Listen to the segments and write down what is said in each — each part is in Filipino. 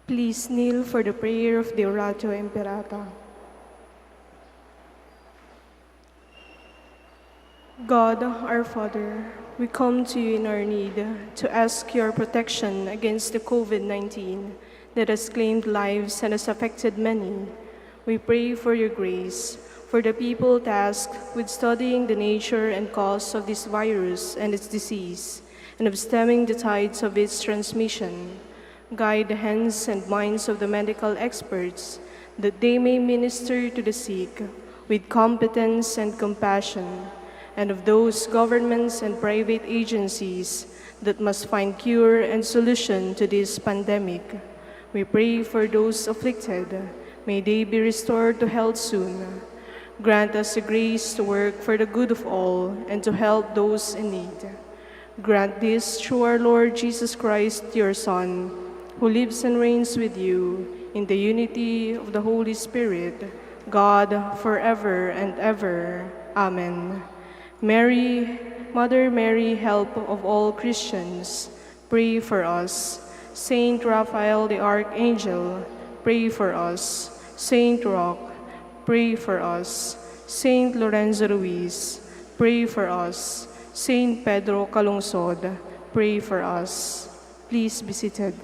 Please kneel for the prayer of the Oratio Imperata. God, our Father, we come to you in our need to ask your protection against the COVID-19 that has claimed lives and has affected many. We pray for your grace for the people tasked with studying the nature and cause of this virus and its disease, and of stemming the tides of its transmission. Guide the hands and minds of the medical experts that they may minister to the sick with competence and compassion, and of those governments and private agencies that must find cure and solution to this pandemic. We pray for those afflicted. May they be restored to health soon. Grant us the grace to work for the good of all and to help those in need. Grant this through our Lord Jesus Christ, your Son, who lives and reigns with you in the unity of the Holy Spirit, God, forever and ever. Amen. Mary, Mother Mary, help of all Christians, pray for us. Saint Raphael the Archangel, pray for us. Saint Roch, pray for us. Saint Lorenzo Ruiz, pray for us. Saint Pedro Calungsod, pray for us. Please be seated.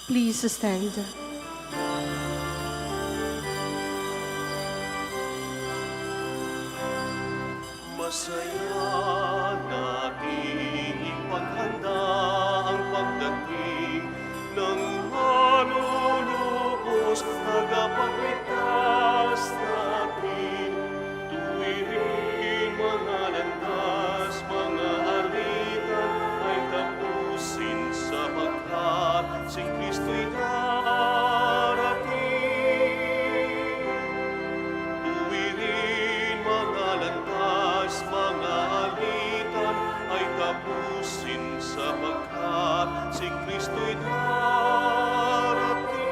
Please stand. Masaya nating ipaghanda ang pagdating ng manunubos, tagapagligtas natin. Tuwirin mga landas, mga aritan ay tapusin sapagkat si Kristo'y darating. Tuwirin mga landas, mga alitan ay tapusin sapagkat si Kristo'y darating.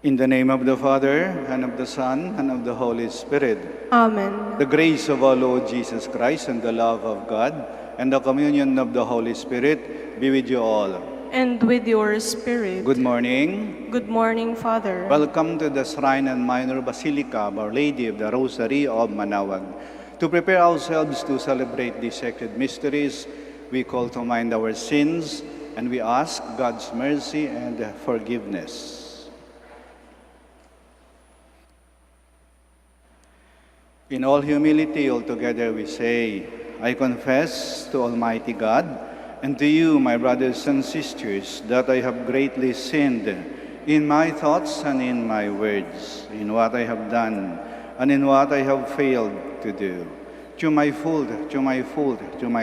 In the name of the Father, and of the Son, and of the Holy Spirit. Amen. The grace of our Lord Jesus Christ and the love of God and the communion of the Holy Spirit be with you all. and with your spirit. Good morning. Good morning, Father. Welcome to the Shrine and Minor Basilica of Our Lady of the Rosary of Manaoag. To prepare ourselves to celebrate these sacred mysteries, we call to mind our sins and we ask God's mercy and forgiveness. In all humility, altogether we say, I confess to Almighty God and to you, my brothers and sisters, that I have greatly sinned in my thoughts and in my words, in what I have done and in what I have failed to do. To my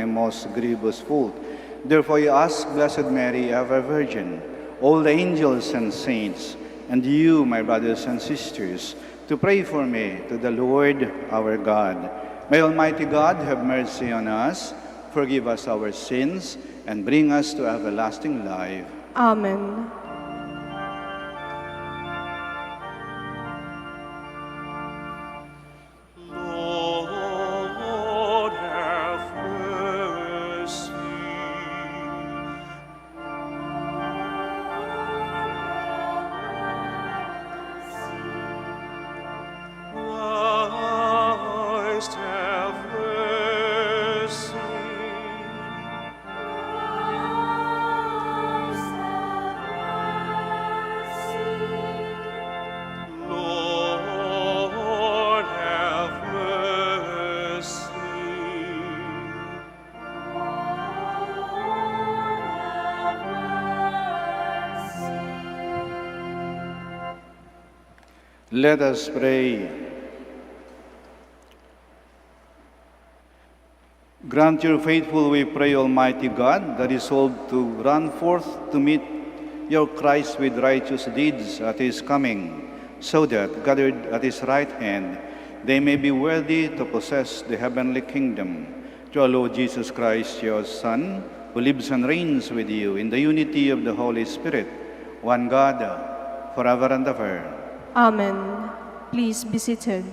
most grievous fault. Therefore I ask Blessed Mary, ever Virgin, all the angels and saints, and you, my brothers and sisters, to pray for me to the Lord our God. May Almighty God have mercy on us, forgive us our sins, and bring us to everlasting life. Amen. Lord, have mercy. Christ, have mercy. Lord, have mercy. Let us pray. Grant your faithful, we pray, Almighty God, the resolve to run forth to meet your Christ with righteous deeds at his coming, so that, gathered at his right hand, they may be worthy to possess the heavenly kingdom. Through our Lord Jesus Christ, your Son, who lives and reigns with you in the unity of the Holy Spirit, one God, forever and ever. Amen. Please be seated.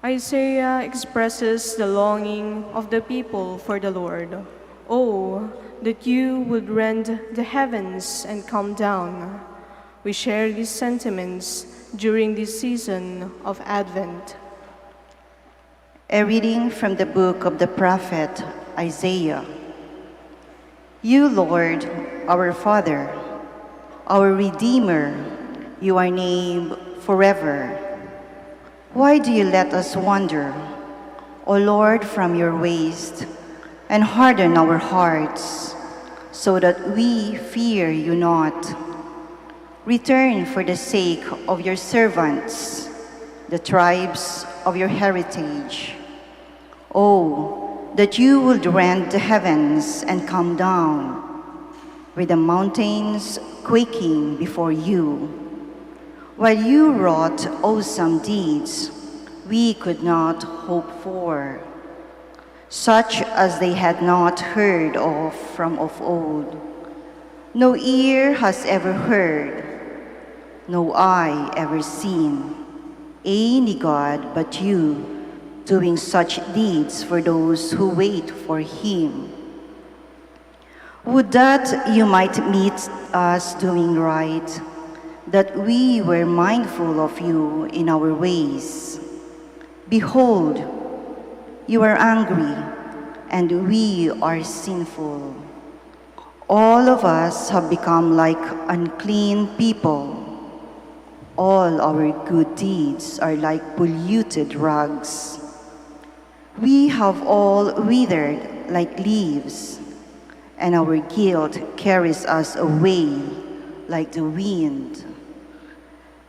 Isaiah expresses the longing of the people for the Lord. Oh, that you would rend the heavens and come down. We share these sentiments during this season of Advent. A reading from the book of the prophet Isaiah. You, Lord, our Father, our Redeemer, you are named forever. Why do you let us wander, O Lord, from your ways, and harden our hearts, so that we fear you not? Return for the sake of your servants, the tribes of your heritage. Oh, that you would rend the heavens and come down, with the mountains quaking before you. While you wrought awesome deeds we could not hope for, such as they had not heard of from of old. No ear has ever heard, no eye ever seen, any God but you, doing such deeds for those who wait for him. Would that you might meet us doing right, that we were mindful of you in our ways. Behold, you are angry, and we are sinful. All of us have become like unclean people. All our good deeds are like polluted rags. We have all withered like leaves, and our guilt carries us away like the wind.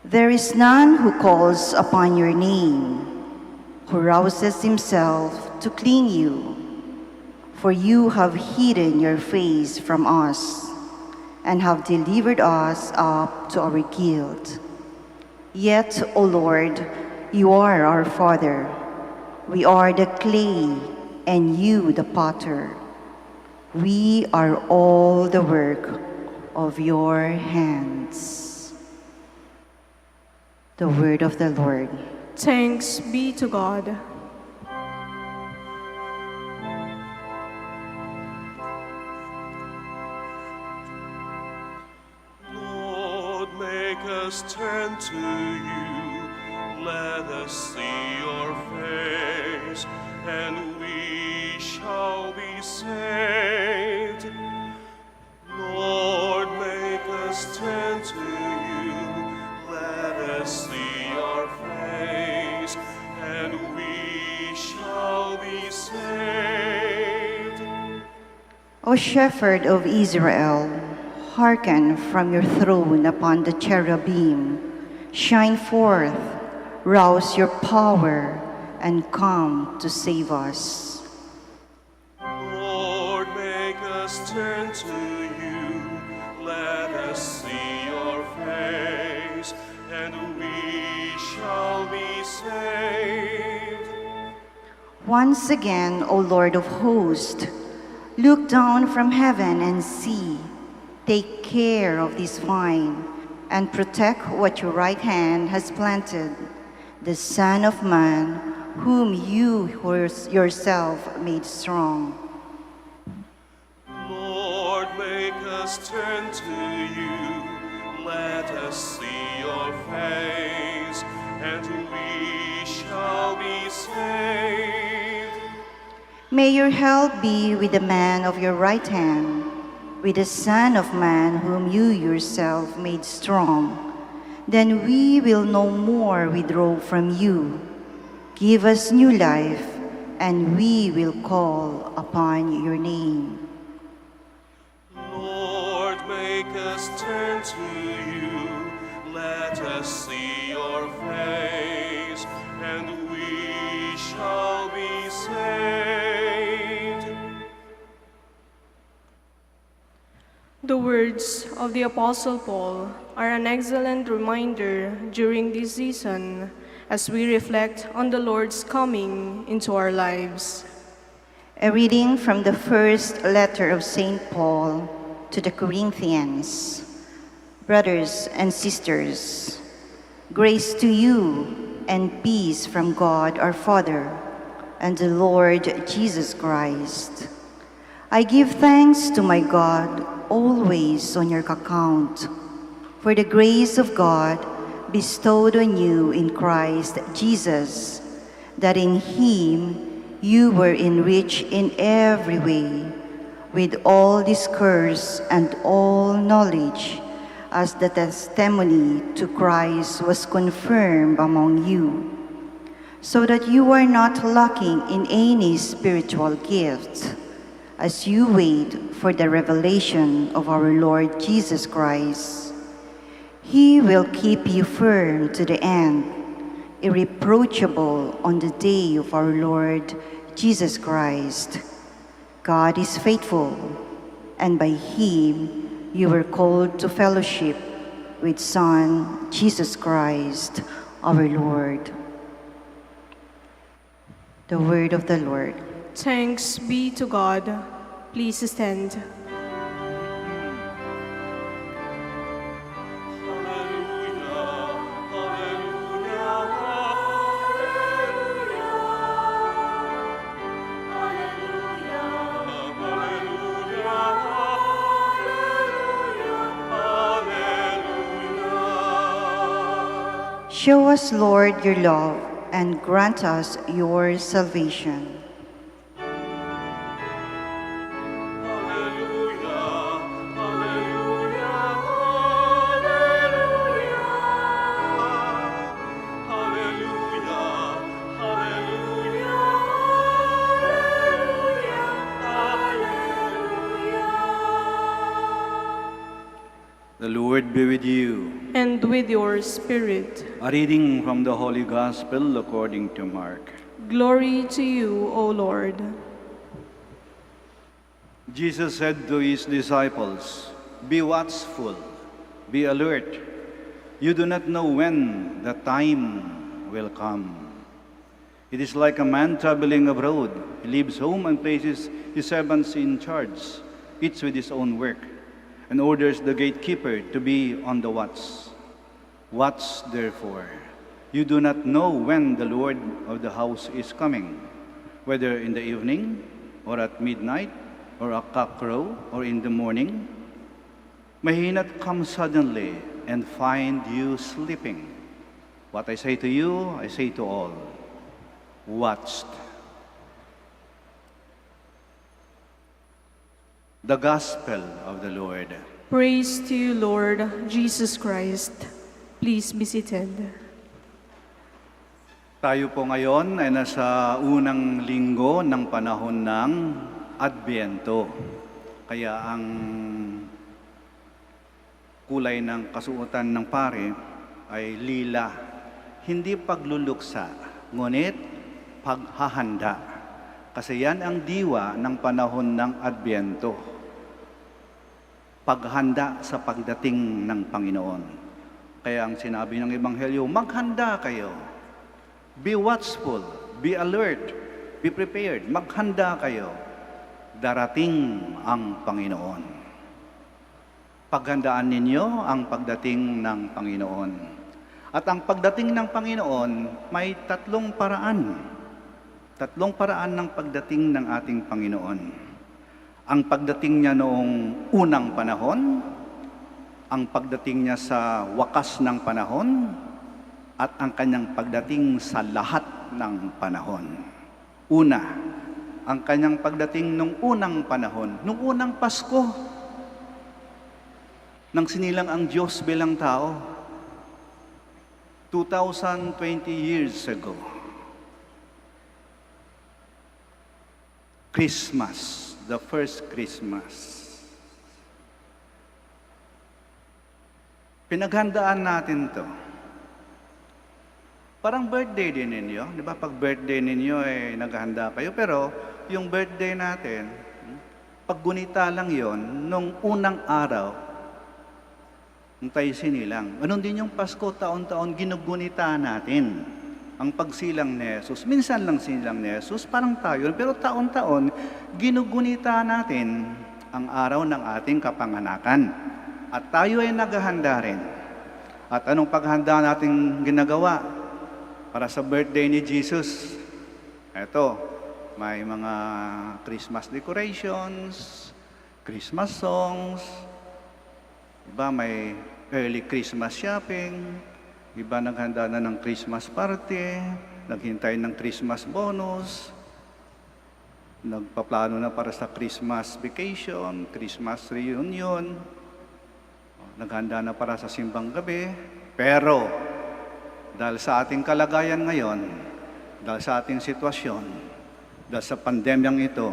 There is none who calls upon your name, who rouses himself to clean you. For you have hidden your face from us, and have delivered us up to our guilt. Yet, O Lord, you are our Father. We are the clay, and you the potter. We are all the work of your hands. The word of the Lord. Thanks be to God. make us turn to you. Let us see your face, and we shall be saved. Lord, make us turn to you. Let us see your face, and we shall be saved. O Shepherd of Israel, hearken from your throne upon the cherubim. Shine forth, rouse your power, and come to save us. Lord, make us turn to you. Let us see your face, and we shall be saved. Once again, O Lord of hosts, look down from heaven and see. Take care of this vine and protect what your right hand has planted, the Son of Man, whom you yourself made strong. Lord, make us turn to you. Let us see your face, and we shall be saved. May your help be with the man of your right hand, with the Son of Man whom you yourself made strong. Then we will no more withdraw from you. Give us new life, and we will call upon your name. Lord, make us turn to you. Let us see your face, and we shall be saved. The words of the Apostle Paul are an excellent reminder during this season as we reflect on the Lord's coming into our lives. A reading from the first letter of St. Paul to the Corinthians. Brothers and sisters, grace to you and peace from God our Father and the Lord Jesus Christ. I give thanks to my God always on your account, for the grace of God bestowed on you in Christ Jesus, that in him you were enriched in every way, with all discourse and all knowledge, as the testimony to Christ was confirmed among you, so that you are not lacking in any spiritual gift, as you wait for the revelation of our Lord Jesus Christ. He will keep you firm to the end, irreproachable on the day of our Lord Jesus Christ. God is faithful, and by him you were called to fellowship with Son Jesus Christ, our Lord. The word of the Lord. Thanks be to God. Please stand. Show us, Lord, your love, and grant us your salvation. The Lord be with you. And with your spirit. A reading from the Holy Gospel according to Mark. Glory to you, O Lord. Jesus said to his disciples, "Be watchful, be alert. You do not know when the time will come. It is like a man traveling abroad. He leaves home and places his servants in charge, each with his own work, and orders the gatekeeper to be on the watch. Watch, therefore. You do not know when the Lord of the house is coming, whether in the evening, or at midnight, or a cockcrow, or in the morning. May he not come suddenly and find you sleeping. What I say to you, I say to all, watch. The Gospel of the Lord. Praise to you, Lord Jesus Christ. Please be seated. Tayo po ngayon ay nasa unang linggo ng panahon ng Adbyento. Kaya ang kulay ng kasuotan ng pare ay lila. Hindi pagluluksa, ngunit paghahanda. Kasi yan ang diwa ng panahon ng Adbyento. Paghanda sa pagdating ng Panginoon. Kaya ang sinabi ng Ebanghelyo, maghanda kayo. Be watchful, be alert, be prepared. Maghanda kayo. Darating ang Panginoon. Paghandaan ninyo ang pagdating ng Panginoon. At ang pagdating ng Panginoon, may tatlong paraan. Tatlong paraan ng pagdating ng ating Panginoon. Ang pagdating niya noong unang panahon, ang pagdating niya sa wakas ng panahon, at ang kanyang pagdating sa lahat ng panahon. Una, ang kanyang pagdating nung unang panahon, nung unang Pasko, nang sinilang ang Diyos bilang tao, 2,020 years ago. Christmas, the first Christmas. Pinaghandaan natin to. Parang birthday din ninyo. Di ba? Pag birthday ninyo, naghahanda kayo. Pero yung birthday natin, paggunita lang yon nung unang araw, nung tayo sinilang. Ganon din yung Pasko, taon-taon ginugunita natin. Ang pagsilang ni Jesus. Minsan lang sinilang ni Jesus, parang tayo. Pero taon-taon, ginugunita natin ang araw ng ating kapanganakan. At tayo ay naghahanda rin. At anong paghanda natin ginagawa para sa birthday ni Jesus? Ito, may mga Christmas decorations, Christmas songs, iba may early Christmas shopping, iba naghanda na ng Christmas party, naghintay ng Christmas bonus, nagpaplano na para sa Christmas vacation, Christmas reunion, naghanda na para sa simbang gabi. Pero, dahil sa ating kalagayan ngayon, dahil sa ating sitwasyon, dahil sa pandemyang ito,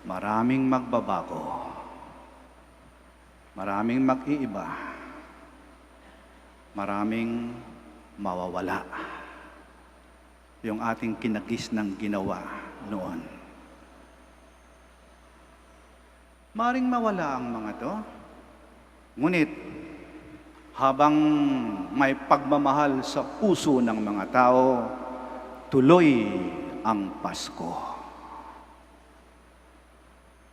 maraming magbabago. Maraming mag-iiba. Maraming mawawala. Yung ating kinagis ng ginawa noon. Maring mawala ang mga to. Ngunit, habang may pagmamahal sa puso ng mga tao, tuloy ang Pasko.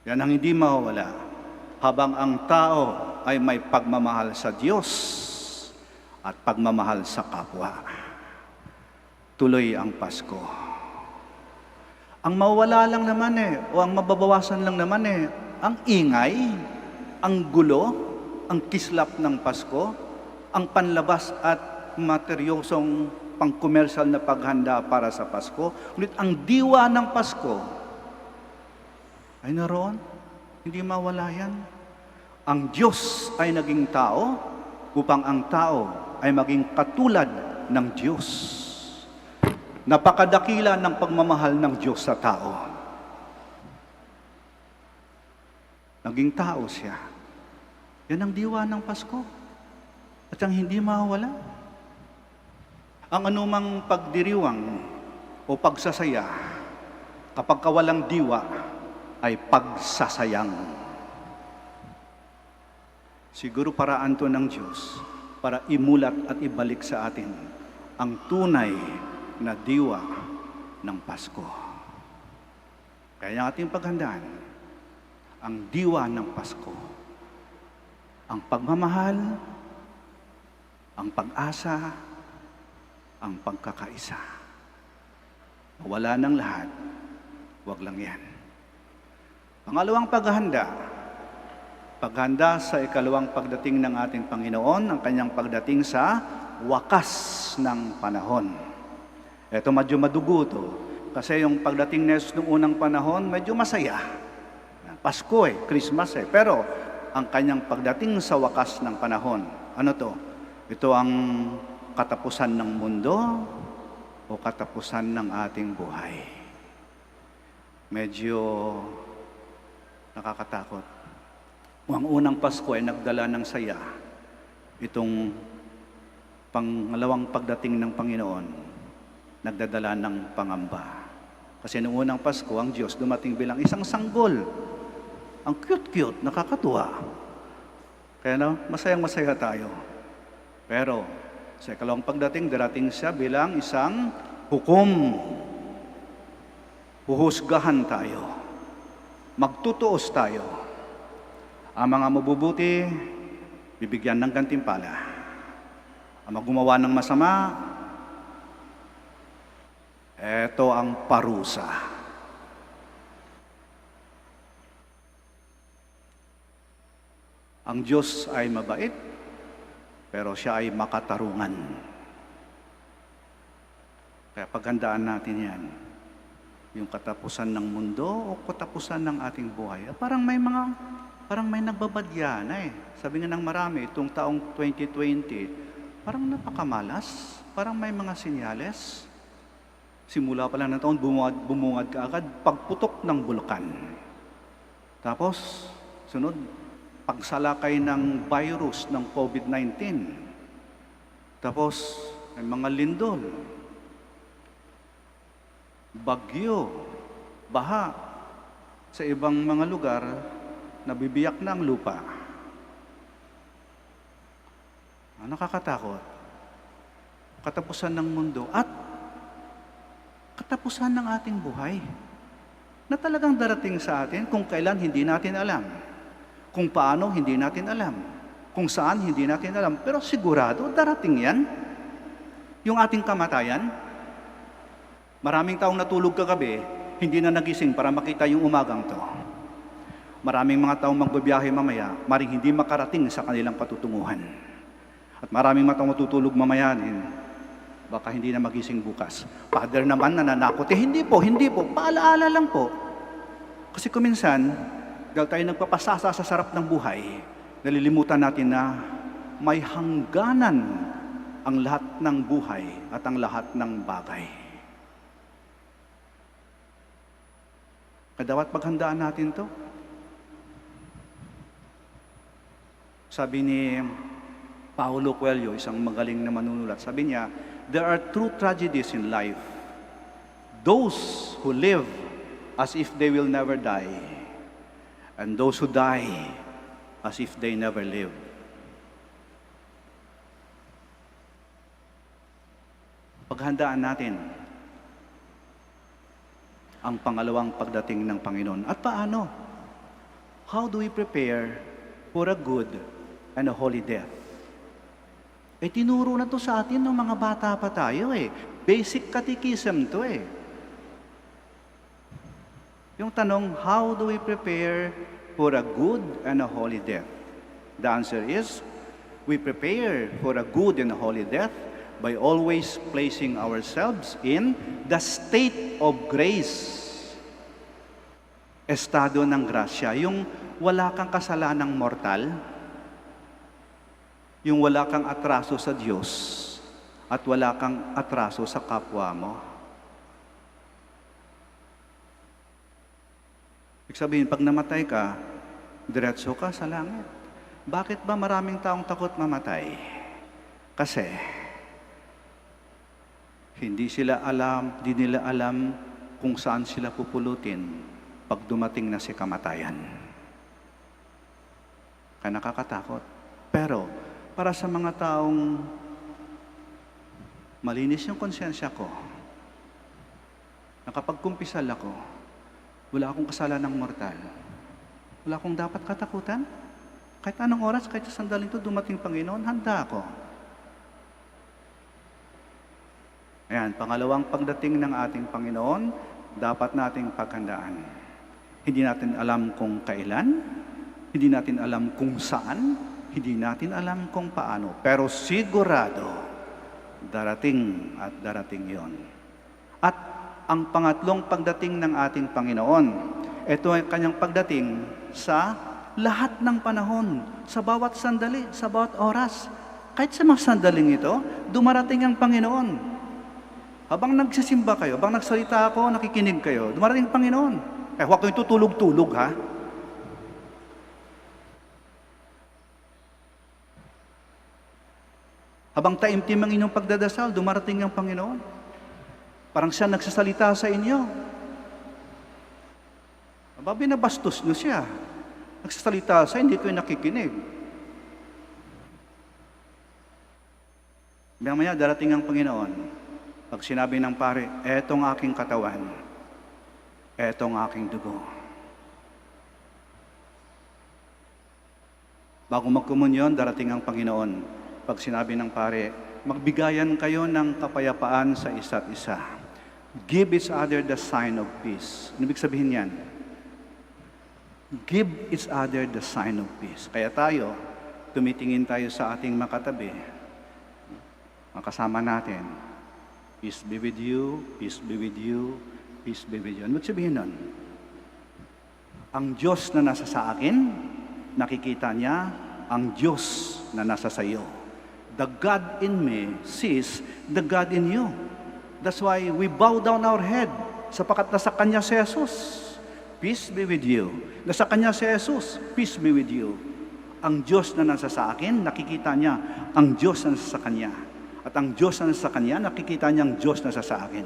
Yan ang hindi mawawala. Habang ang tao ay may pagmamahal sa Diyos at pagmamahal sa kapwa. Tuloy ang Pasko. Ang mawawala lang naman o ang mababawasan lang naman ang ingay, ang gulo, ang kislap ng Pasko, ang panlabas at materyosong pangkomersal na paghanda para sa Pasko. Ngunit ang diwa ng Pasko ay naroon. Hindi mawala yan. Ang Diyos ay naging tao upang ang tao ay maging katulad ng Diyos. Napakadakila ng pagmamahal ng Diyos sa tao. Naging tao siya. Yan ang diwa ng Pasko. At ang hindi mawala. Ang anumang pagdiriwang o pagsasaya, kapag kawalang diwa, ay pagsasayang. Siguro paraan to ng Diyos para imulat at ibalik sa atin ang tunay na diwa ng Pasko. Kaya ating paghandaan ang diwa ng Pasko. Ang pagmamahal, ang pag-asa, ang pagkakaisa. Wala ng lahat, wag lang yan. Pangalawang paghahanda, paghanda sa ikalawang pagdating ng ating Panginoon, ang kanyang pagdating sa wakas ng panahon. Ito medyo madugo to, kasi yung pagdating ni Jesus noong unang panahon, medyo masaya. Pasko Christmas pero ang kanyang pagdating sa wakas ng panahon, ano to? Ito ang katapusan ng mundo o katapusan ng ating buhay. Medyo nakakatakot. Ang unang Pasko ay nagdala ng saya. Itong pangalawang pagdating ng Panginoon, nagdadala ng pangamba. Kasi noong unang Pasko, ang Diyos dumating bilang isang sanggol. Ang cute-cute, nakakatuwa. Kaya masayang-masaya tayo. Pero sa ikalawang pagdating, darating siya bilang isang hukom. Huhusgahan tayo. Magtutuos tayo. Ang mga mabubuti, bibigyan ng gantimpala. Ang gumawa ng masama, ito ang parusa. Ang Diyos ay mabait, pero siya ay makatarungan. Kaya paghandaan natin yan. Yung katapusan ng mundo o katapusan ng ating buhay. Parang may nagbabadya na Sabi nga ng marami, itong taong 2020, parang napakamalas, parang may mga sinyales. Simula pa lang ng taon, bumungad ka agad, pagputok ng bulkan. Tapos, sunod, pagsalakay ng virus ng COVID-19. Tapos, may mga lindol, bagyo, baha, sa ibang mga lugar, nabibiyak na ang lupa. Nakakatakot. Katapusan ng mundo at katapusan ng ating buhay na talagang darating sa atin kung kailan hindi natin alam. Kung paano hindi natin alam. Kung saan hindi natin alam. Pero sigurado darating yan. Yung ating kamatayan, maraming taong natulog kagabi, hindi na nagising para makita yung umagang to. Maraming mga taong magbabiyahe mamaya, maring hindi makarating sa kanilang patutunguhan. At maraming mga taong matutulog mamaya din, baka hindi na magising bukas. Father naman nananakot, hindi po, paalaala lang po. Kasi kuminsan, dahil tayo nagpapasasa sa sarap ng buhay, nalilimutan natin na may hangganan ang lahat ng buhay at ang lahat ng bagay. Kaya dapat paghandaan natin to. Sabi ni Paulo Coelho, isang magaling na manunulat, sabi niya, there are true tragedies in life. Those who live as if they will never die, and those who die as if they never live. Paghandaan natin ang pangalawang pagdating ng Panginoon. At paano? How do we prepare for a good and a holy death? Tinuro na to sa atin ng mga bata pa tayo Basic catechism to Yung tanong, how do we prepare for a good and a holy death? The answer is, we prepare for a good and a holy death by always placing ourselves in the state of grace. Estado ng grasya, yung wala kang kasalanang mortal, yung wala kang atraso sa Diyos, at wala kang atraso sa kapwa mo. Ibig sabihin, pag namatay ka, diretso ka sa langit. Bakit ba maraming taong takot mamatay? Kasi, hindi nila alam kung saan sila pupulutin pag dumating na si kamatayan. Kaya nakakatakot. Pero, para sa mga taong malinis yung konsensya ko, nakapagkumpisal ako, wala akong kasalanang mortal, wala akong dapat katakutan, kahit anong oras, kahit sa sandaling ito, dumating Panginoon, handa ako. Ayan, pangalawang pagdating ng ating Panginoon, dapat nating paghandaan. Hindi natin alam kung kailan, Hindi natin alam kung saan, hindi natin alam kung paano, pero sigurado, darating at darating yon. At ang pangatlong pagdating ng ating Panginoon, ito ay kanyang pagdating sa lahat ng panahon, sa bawat sandali, sa bawat oras. Kahit sa mga sandaling ito, dumarating ang Panginoon. Habang nagsisimba kayo, habang nagsalita ako, nakikinig kayo, dumarating ang Panginoon. Kaya huwag kayong tutulog-tulog, ha? Habang taimtim ang inyong pagdadasal, dumarating ang Panginoon. Parang siya nagsasalita sa inyo. Aba, binabastos nyo siya. Nagsasalita sa hindi kayo nakikinig. Maya darating ang Panginoon. Pag sinabi ng pare, etong aking katawan, etong aking dugo. Bago magkomunyon, darating ang Panginoon. Pag sinabi ng pare, magbigayan kayo ng kapayapaan sa isa't isa. Give each other the sign of peace. Ano ibig sabihin yan? Give each other the sign of peace. Kaya tayo, tumitingin tayo sa ating makatabi. Makasama natin. Peace be with you, peace be with you, peace be with you. Ano ibig sabihin nun? Ang Diyos na nasa sa akin, nakikita niya ang Diyos na nasa sa iyo. The God in me sees the God in you. That's why we bow down our head, sapagkat nasa Kanya si Jesus. Peace be with you. Nasa Kanya si Jesus, peace be with you. Ang Diyos na nasa sa akin, nakikita niya ang Diyos na nasa sa Kanya. At ang Diyos na nasa sa Kanya, nakikita niya ang Diyos na nasa sa akin.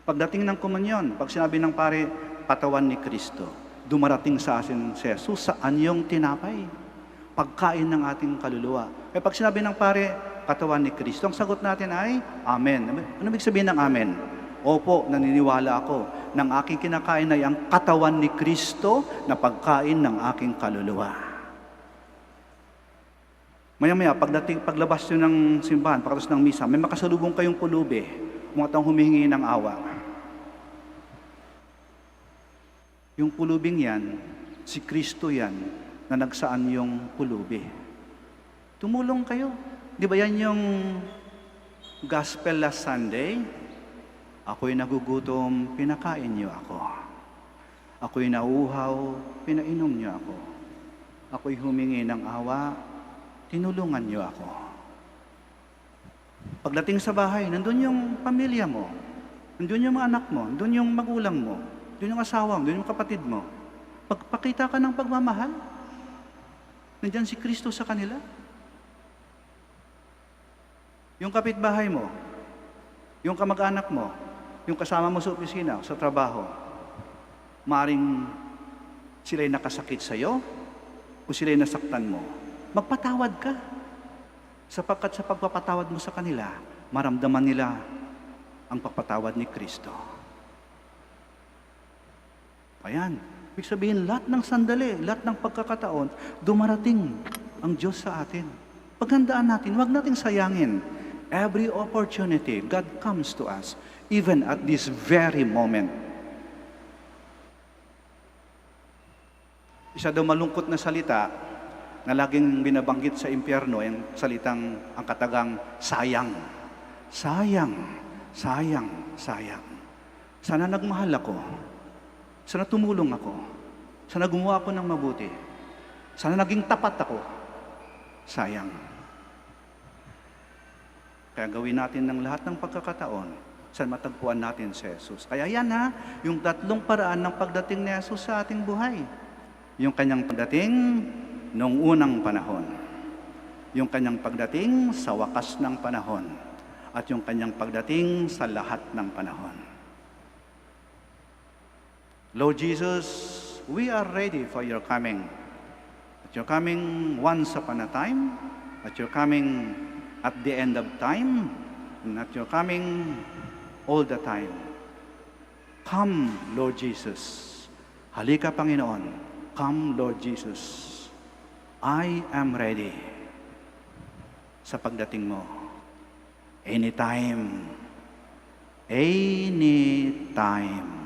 Pagdating ng komunyon, pag sinabi ng pare, katawan ni Kristo, dumarating sa atin si Jesus sa anyong tinapay, pagkain ng ating kaluluwa. Eh pag sinabi ng pare, katawan ni Kristo, ang sagot natin ay, Amen. Ano ibig sabihin ng Amen? Opo, naniniwala ako ng aking kinakain ay ang katawan ni Kristo na pagkain ng aking kaluluwa. Maya-maya, paglabas nyo ng simbahan, pagkatapos ng misa, may makasalubong kayong pulubi, mga taong humihingi ng awa. Yung pulubing yan, si Kristo yan, na nagsaan yung pulubi. Tumulong kayo. Di ba yan yung gospel last Sunday? Ako'y nagugutom, pinakain niyo ako. Ako'y nauuhaw, pinainom niyo ako. Ako'y humingi ng awa, tinulungan niyo ako. Pagdating sa bahay, nandun yung pamilya mo, nandun yung mga anak mo, nandun yung magulang mo, nandun yung asawa mo, nandun yung kapatid mo. Pagpakita ka ng pagmamahal, nandiyan si Kristo sa kanila. Yung kapitbahay mo, yung kamag-anak mo, yung kasama mo sa opisina, sa trabaho, maring sila'y nakasakit sa'yo o sila'y nasaktan mo. Magpatawad ka. Sapagkat sa pagpapatawad mo sa kanila, maramdaman nila ang pagpatawad ni Kristo. Ayan. Ibig sabihin, lahat ng sandali, lahat ng pagkakataon, dumarating ang Diyos sa atin. Paghandaan natin, huwag natin sayangin. Every opportunity, God comes to us, even at this very moment. Isa daw malungkot na salita na laging binabanggit sa impyerno, yung salitang, ang katagang, sayang. Sayang, sayang, sayang. Sana nagmahal ako. Sana tumulong ako. Sana gumawa ako ng mabuti. Sana naging tapat ako. Sayang. Kaya gawin natin ng lahat ng pagkakataon saan matagpuan natin si Jesus. Kaya yan yung tatlong paraan ng pagdating ni Jesus sa ating buhay. Yung kanyang pagdating noong unang panahon. Yung kanyang pagdating sa wakas ng panahon. At yung kanyang pagdating sa lahat ng panahon. Lord Jesus, we are ready for your coming. At you're coming once upon a time, at you're coming at the end of time, and at you're coming all the time. Come, Lord Jesus. Halika, Panginoon. Come, Lord Jesus. I am ready sa pagdating mo. Anytime. Anytime.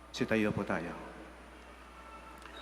Sitayo po tayo.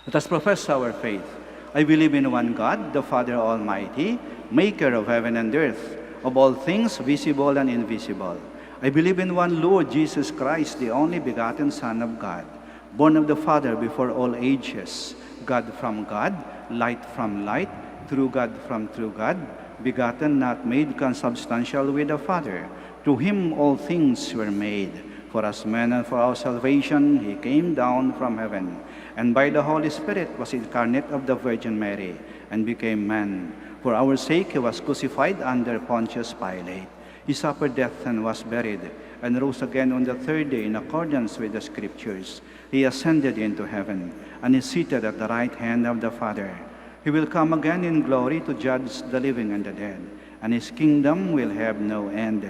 Let us profess our faith. I believe in one God, the Father Almighty, maker of heaven and earth, of all things visible and invisible. I believe in one Lord Jesus Christ, the only begotten Son of God, born of the Father before all ages, God from God, light from light, true God from true God, begotten, not made, consubstantial with the Father. To him all things were made. For us men and for our salvation, he came down from heaven, and by the Holy Spirit was incarnate of the Virgin Mary, and became man. For our sake he was crucified under Pontius Pilate. He suffered death and was buried, and rose again on the third day in accordance with the Scriptures. He ascended into heaven, and is seated at the right hand of the Father. He will come again in glory to judge the living and the dead, and his kingdom will have no end.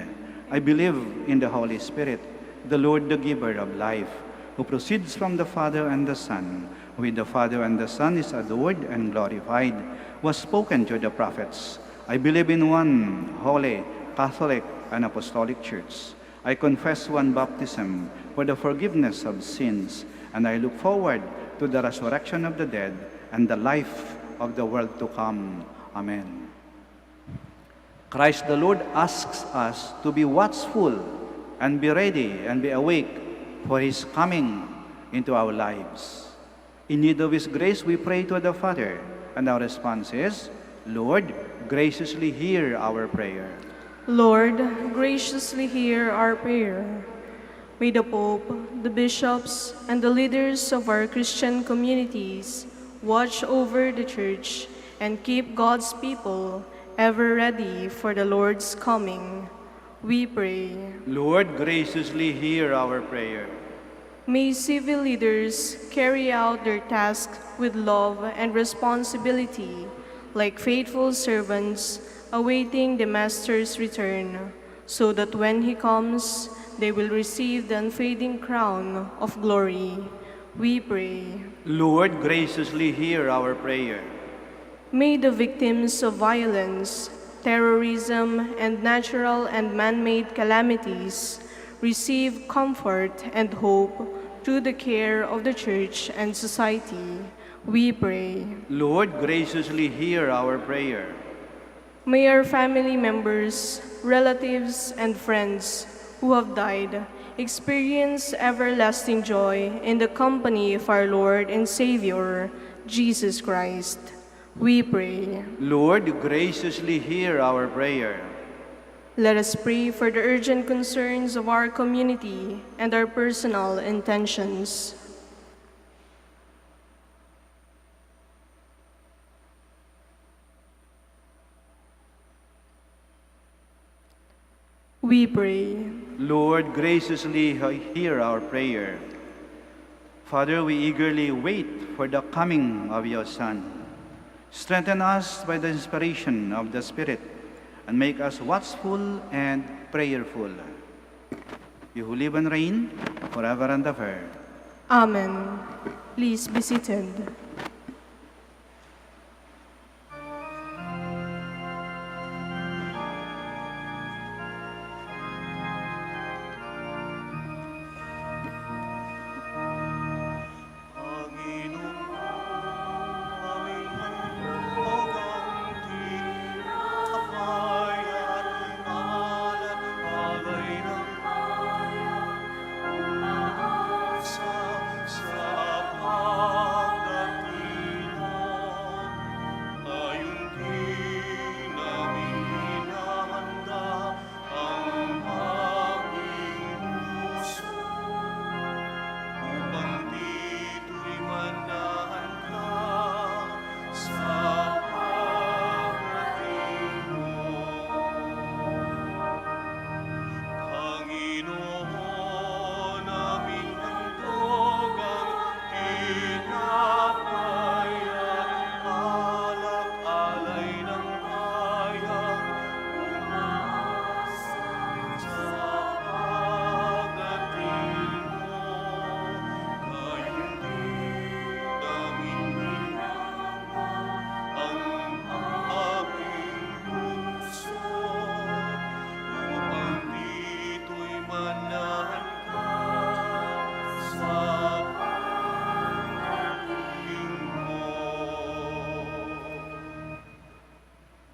I believe in the Holy Spirit, the Lord, the giver of life, who proceeds from the Father and the Son, who with the Father and the Son is adored and glorified, was spoken to the prophets. I believe in one holy, Catholic, and Apostolic Church. I confess one baptism for the forgiveness of sins, and I look forward to the resurrection of the dead and the life of the world to come. Amen. Christ the Lord asks us to be watchful and be ready and be awake for his coming into our lives. In need of his grace, we pray to the Father, and our response is, Lord, graciously hear our prayer. Lord, graciously hear our prayer. May the Pope, the bishops, and the leaders of our Christian communities watch over the Church and keep God's people ever ready for the Lord's coming. We pray. Lord, graciously hear our prayer. May civil leaders carry out their task with love and responsibility, like faithful servants awaiting the Master's return, so that when he comes, they will receive the unfading crown of glory. We pray. Lord, graciously hear our prayer. May the victims of violence, terrorism, and natural and man-made calamities receive comfort and hope through the care of the Church and society. We pray. Lord, graciously hear our prayer. May our family members, relatives, and friends who have died experience everlasting joy in the company of our Lord and Savior, Jesus Christ. We pray. Lord, graciously hear our prayer. Let us pray for the urgent concerns of our community and our personal intentions. We pray. Lord, graciously hear our prayer. Father, we eagerly wait for the coming of your Son. Strengthen us by the inspiration of the Spirit, and make us watchful and prayerful. You who live and reign forever and ever. Amen. Please be seated. Sa pagdating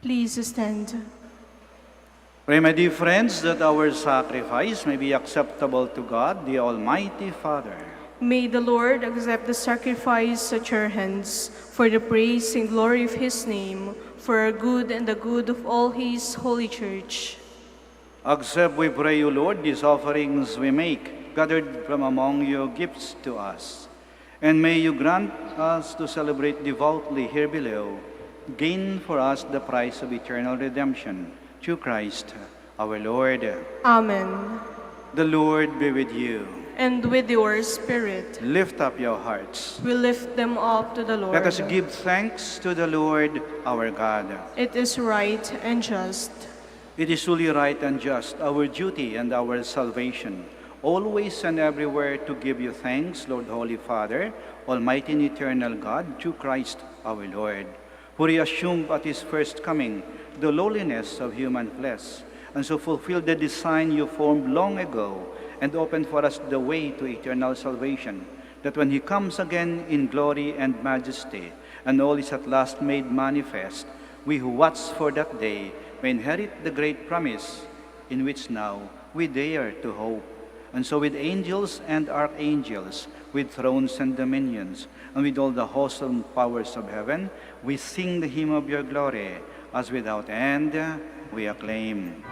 Please stand. Pray, my dear friends, that our sacrifice may be acceptable to God, the Almighty Father. May the Lord accept the sacrifice at your hands for the praise and glory of his name, for our good and the good of all his holy church. Accept, we pray you, Lord, these offerings we make, gathered from among your gifts to us. And may you grant us to celebrate devoutly here below, gain for us the prize of eternal redemption, through Christ our Lord. Amen. The Lord be with you. And with your spirit, Lift up your hearts. we lift them up to the Lord. Let us give thanks to the Lord our God. It is right and just. It is truly right and just, our duty and our salvation, always and everywhere to give you thanks, Lord Holy Father, Almighty and eternal God, through Christ our Lord. For he assumed at his first coming the lowliness of human flesh, and so fulfilled the design you formed long ago, and opened for us the way to eternal salvation, that when he comes again in glory and majesty, and all is at last made manifest, we who watch for that day may inherit the great promise, in which now we dare to hope. And so with angels and archangels, with thrones and dominions, and with all the hosts and powers of heaven, we sing the hymn of your glory, as without end we acclaim.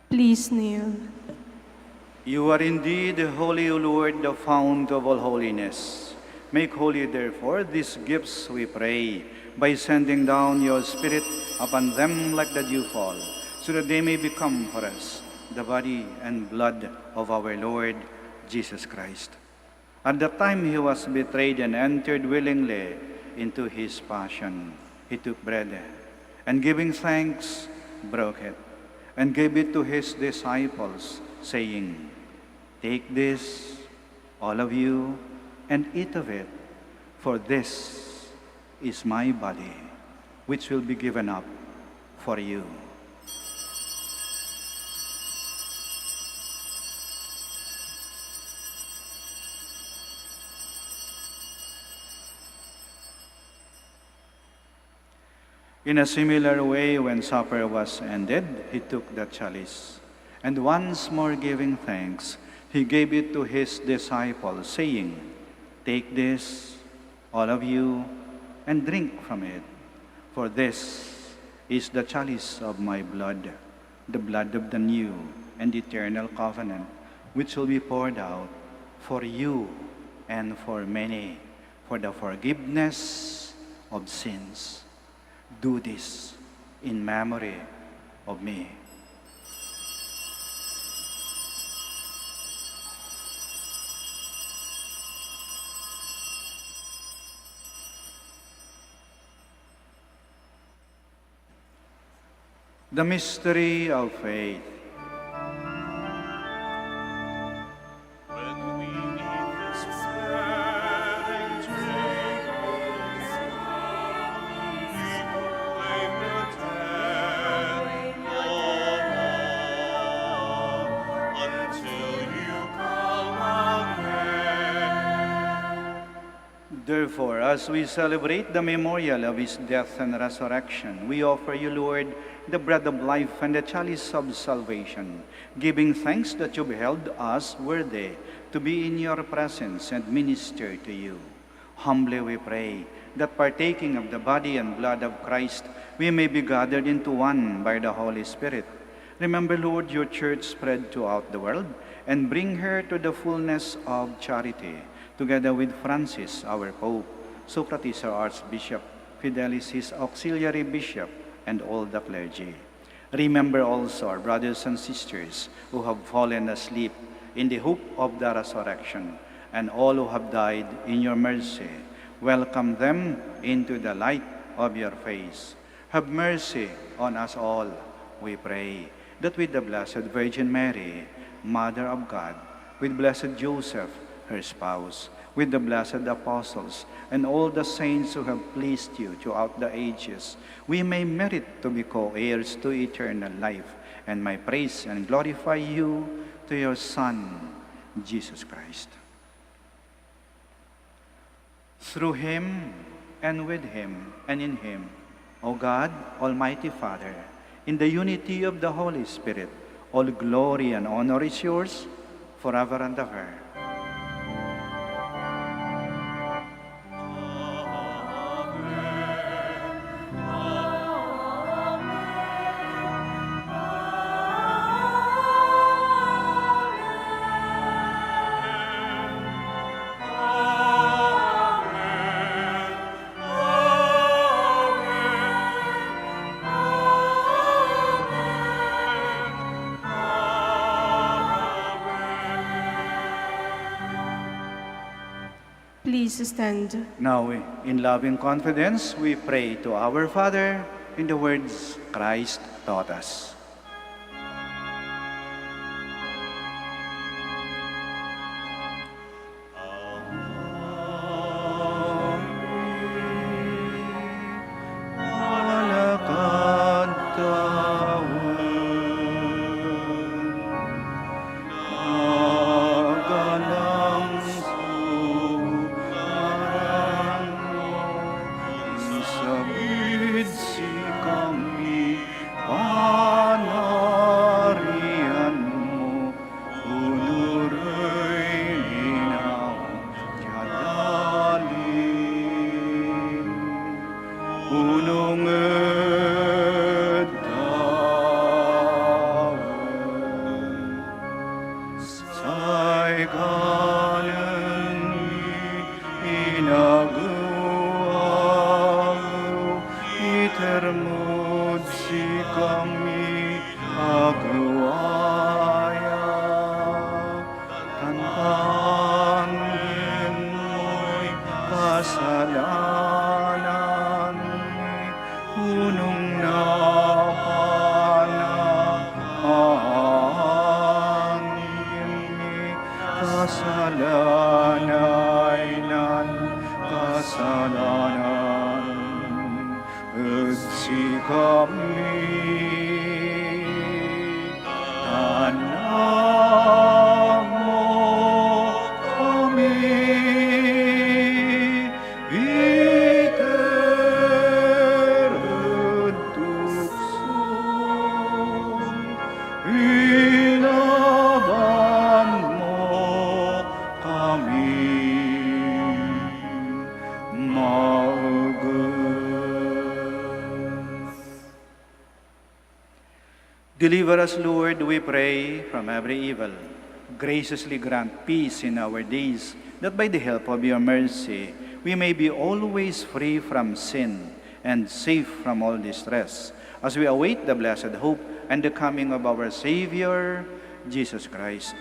Please kneel. You are indeed holy, O Lord, the fount of all holiness. Make holy, therefore, these gifts, we pray, by sending down your Spirit upon them like the dewfall, so that they may become for us the body and blood of our Lord Jesus Christ. At the time he was betrayed and entered willingly into his passion, he took bread, and giving thanks, broke it, and gave it to his disciples, saying, "Take this, all of you, and eat of it, for this is my body, which will be given up for you." In a similar way, when supper was ended, he took the chalice, and once more giving thanks, he gave it to his disciples, saying, "Take this, all of you, and drink from it, for this is the chalice of my blood, the blood of the new and eternal covenant, which will be poured out for you and for many, for the forgiveness of sins. Do this in memory of me." The mystery of faith. When we eat this bread and drink this cup, we proclaim the death of Lord until you come again. Therefore, as we celebrate the memorial of his death and resurrection, we offer you, Lord, the bread of life and the chalice of salvation, giving thanks that you beheld us worthy to be in your presence and minister to you. Humbly we pray that partaking of the body and blood of Christ, we may be gathered into one by the Holy Spirit. Remember, Lord, your church spread throughout the world, and bring her to the fullness of charity, together with Francis, our Pope, Socrates, our Archbishop, Fidelis, his auxiliary bishop, and all the clergy. Remember also our brothers and sisters who have fallen asleep in the hope of the resurrection, and all who have died in your mercy. Welcome them into the light of your face. Have mercy on us all, we pray, that with the Blessed Virgin Mary, Mother of God, with Blessed Joseph, her spouse, with the blessed apostles, and all the saints who have pleased you throughout the ages, we may merit to be co-heirs to eternal life, and may praise and glorify you to your Son, Jesus Christ. Through him, and with him, and in him, O God, Almighty Father, in the unity of the Holy Spirit, all glory and honor is yours forever and ever. Please stand. Now, in loving confidence, we pray to our Father in the words Christ taught us. Deliver us, Lord, we pray, from every evil. Graciously grant peace in our days, that by the help of your mercy, we may be always free from sin and safe from all distress, as we await the blessed hope and the coming of our Savior, Jesus Christ.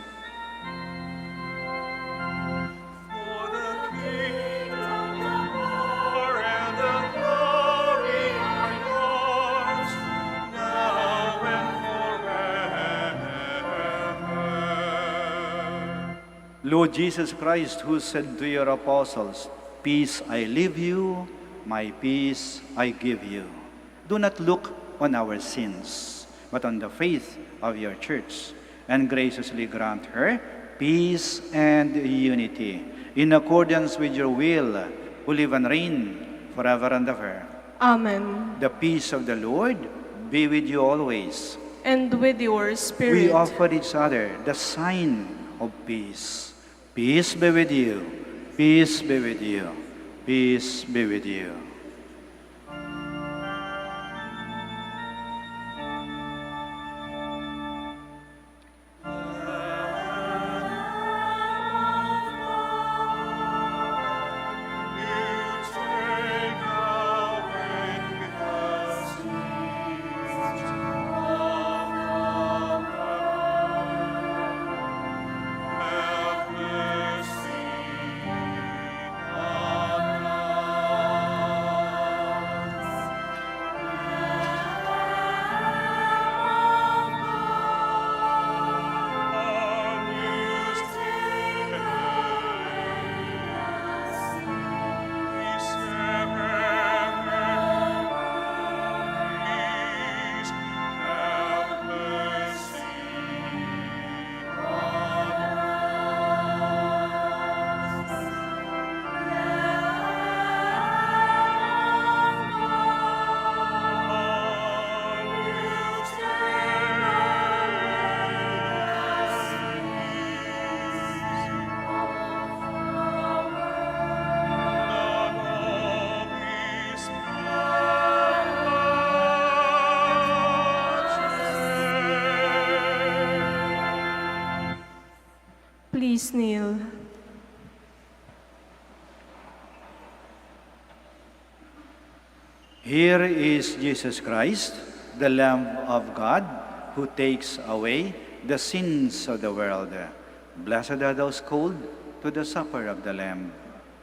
For the kingdom, the power, and the glory are yours, now and forever. Lord Jesus Christ, who said to your apostles, "Peace I leave you, my peace I give you," do not look on our sins, but on the faith of your church, and graciously grant her peace and unity, in accordance with your will, who live and reign forever and ever. Amen. The peace of the Lord be with you always. And with your spirit. We offer each other the sign of peace. Peace be with you. Peace be with you. Peace be with you. Please kneel. Here is Jesus Christ, the Lamb of God, who takes away the sins of the world. Blessed are those called to the supper of the Lamb.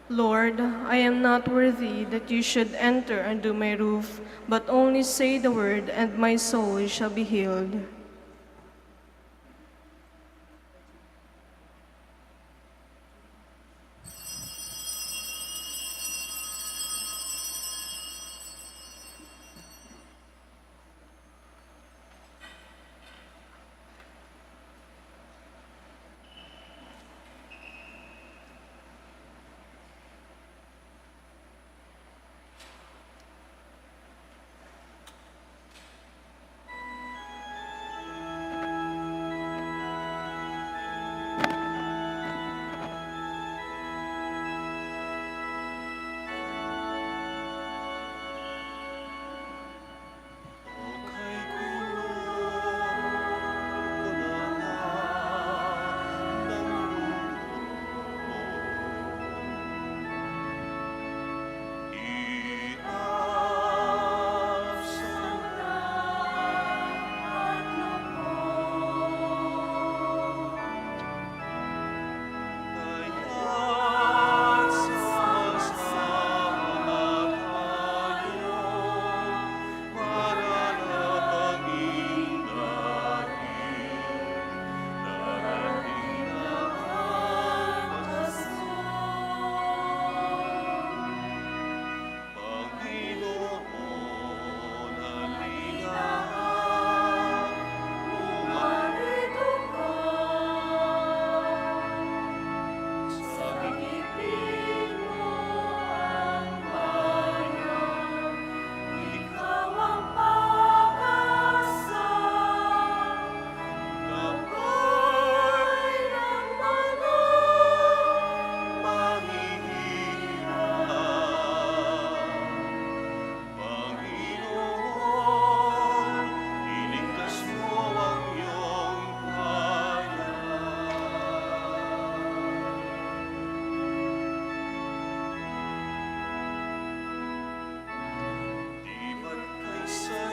Lord, I am not worthy that you should enter under my roof, but only say the word, and my soul shall be healed. Sa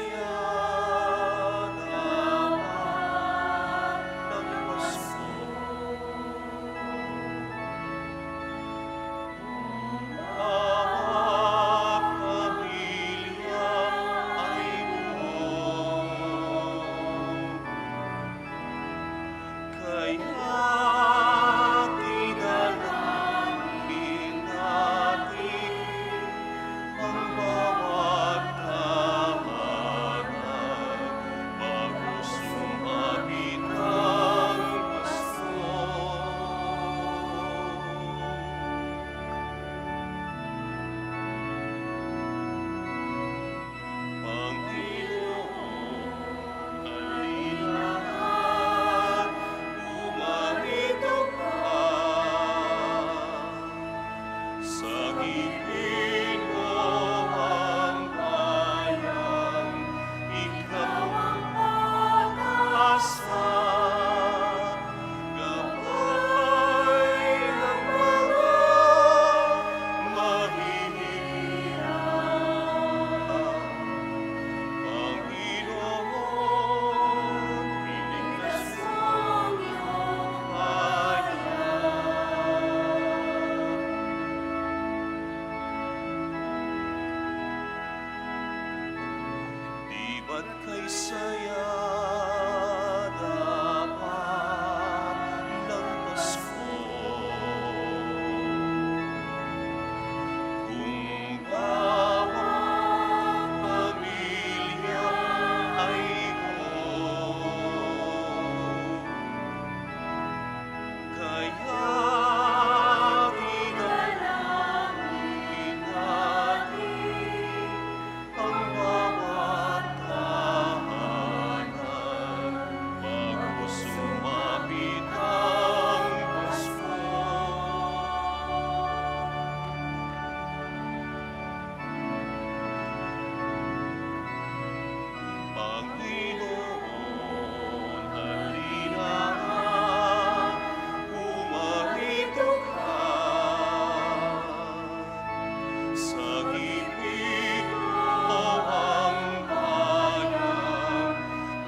at kay saya dapat ng Pasko. Kung bawat pamilya ay mo, kaya dinalangin natin ang bawat tahanan bago sumapit ang Pasko. Panginoon, halina, humarito ka. Sa gipit mo ang bayan,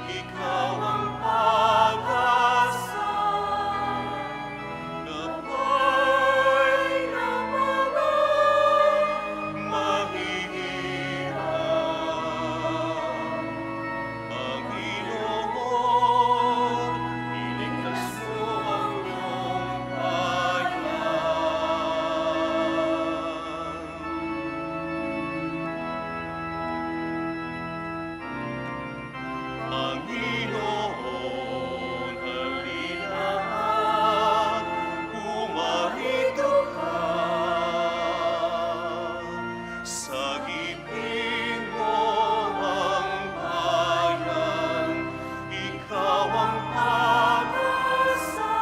ikaw ang pag-asa na may mahihirap. Panginoon, iligtas mo ang iyong bayan. Panginoon, halina, humarito ka. Sa gipin mo ang bayan, ikaw ang pag-asa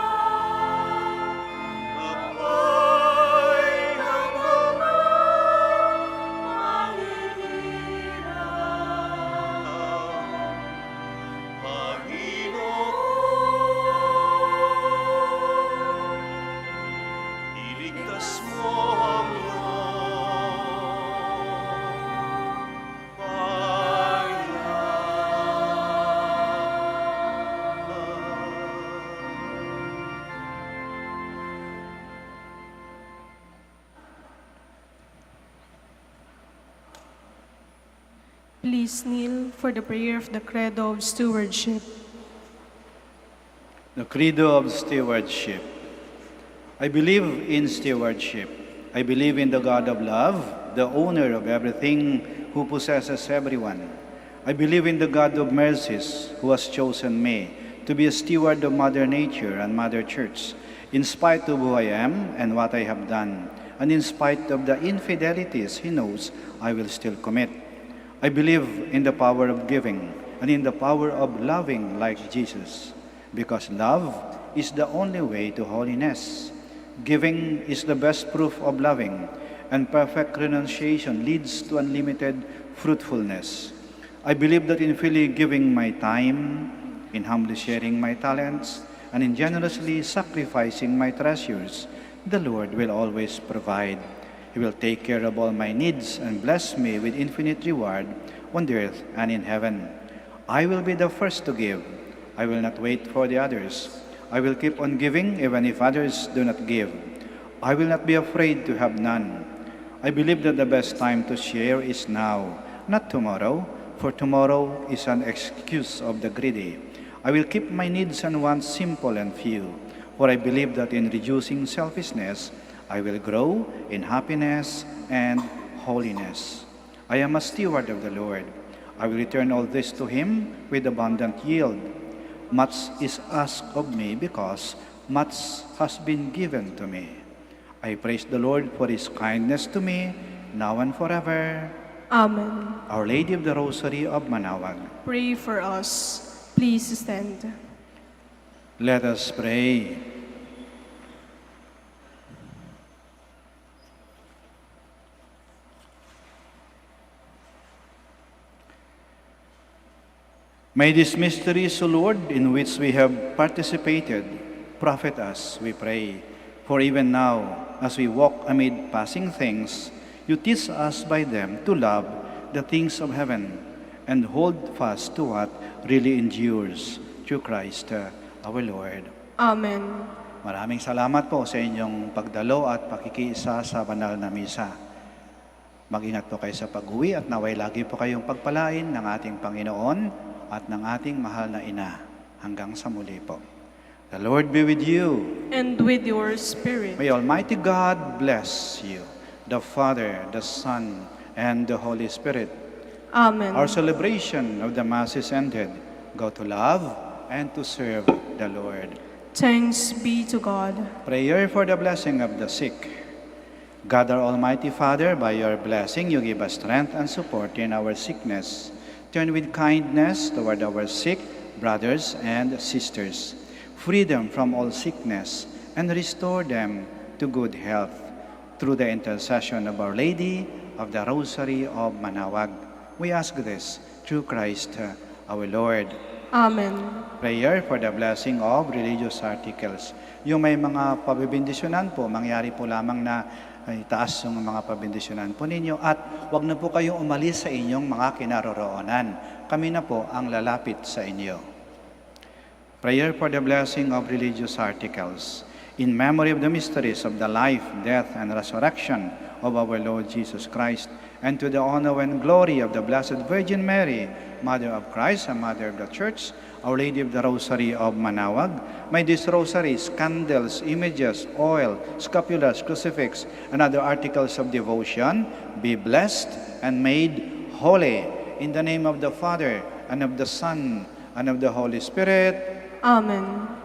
na may mahihirap. Panginoon, iligtas mo ang iyong bayan. Please kneel for the prayer of the Credo of Stewardship. The Credo of Stewardship. I believe in stewardship. I believe in the God of love, the owner of everything, who possesses everyone. I believe in the God of mercies, who has chosen me to be a steward of Mother Nature and Mother Church, in spite of who I am and what I have done, and in spite of the infidelities He knows I will still commit. I believe in the power of giving and in the power of loving like Jesus, because love is the only way to holiness. Giving is the best proof of loving, and perfect renunciation leads to unlimited fruitfulness. I believe that in freely giving my time, in humbly sharing my talents, and in generously sacrificing my treasures, the Lord will always provide. He will take care of all my needs and bless me with infinite reward on the earth and in heaven. I will be the first to give. I will not wait for the others. I will keep on giving even if others do not give. I will not be afraid to have none. I believe that the best time to share is now, not tomorrow, for tomorrow is an excuse of the greedy. I will keep my needs and wants simple and few, for I believe that in reducing selfishness, I will grow in happiness and holiness. I am a steward of the Lord. I will return all this to Him with abundant yield. Much is asked of me because much has been given to me. I praise the Lord for His kindness to me, now and forever. Amen. Our Lady of the Rosary of Manaoag, Pray for us. Please stand. let us pray. May these mysteries, O Lord, in which we have participated, profit us, we pray. For even now, as we walk amid passing things, you teach us by them to love the things of heaven and hold fast to what really endures, through Christ our Lord. Amen. Maraming salamat po sa inyong pagdalo at pakikiisa sa banal na misa. Mag-ingat po kayo sa pag-uwi at naway lagi po kayong pagpalain ng ating Panginoon at ng ating mahal na Ina. Hanggang sa muli po. The Lord be with you. And with your spirit. May Almighty God bless you, the Father, the Son, and the Holy Spirit. Amen. Our celebration of the Mass is ended. Go to love and to serve the Lord. Thanks be to God. Prayer for the blessing of the sick. God, our Almighty Father, by your blessing, you give us strength and support in our sickness. Turn with kindness toward our sick brothers and sisters. Free them from all sickness and restore them to good health. Through the intercession of Our Lady of the Rosary of Manaoag, we ask this through Christ our Lord. Amen. Prayer for the blessing of religious articles. Yung may mga pabibindisyonan po, mangyari po lamang na itaas yung mga pabindisyonan po ninyo at wag na po kayong umalis sa inyong mga kinaroroonan. Kami na po ang lalapit sa inyo. Prayer for the blessing of religious articles. In memory of the mysteries of the life, death, and resurrection of our Lord Jesus Christ, and to the honor and glory of the Blessed Virgin Mary, Mother of Christ and Mother of the Church, Our Lady of the Rosary of Manaoag, may these rosaries, candles, images, oil, scapulars, crucifix, and other articles of devotion be blessed and made holy. In the name of the Father, and of the Son, and of the Holy Spirit. Amen.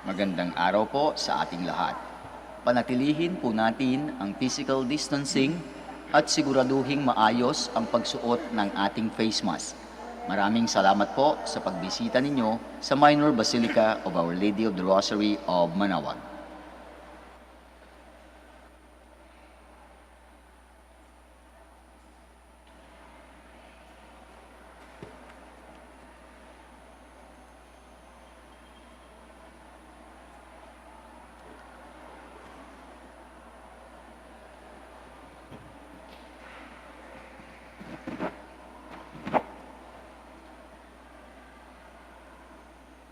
Magandang araw po sa ating lahat. Panatilihin po natin ang physical distancing at siguraduhing maayos ang pagsuot ng ating face mask. Maraming salamat po sa pagbisita ninyo sa Minor Basilica of Our Lady of the Rosary of Manaoag.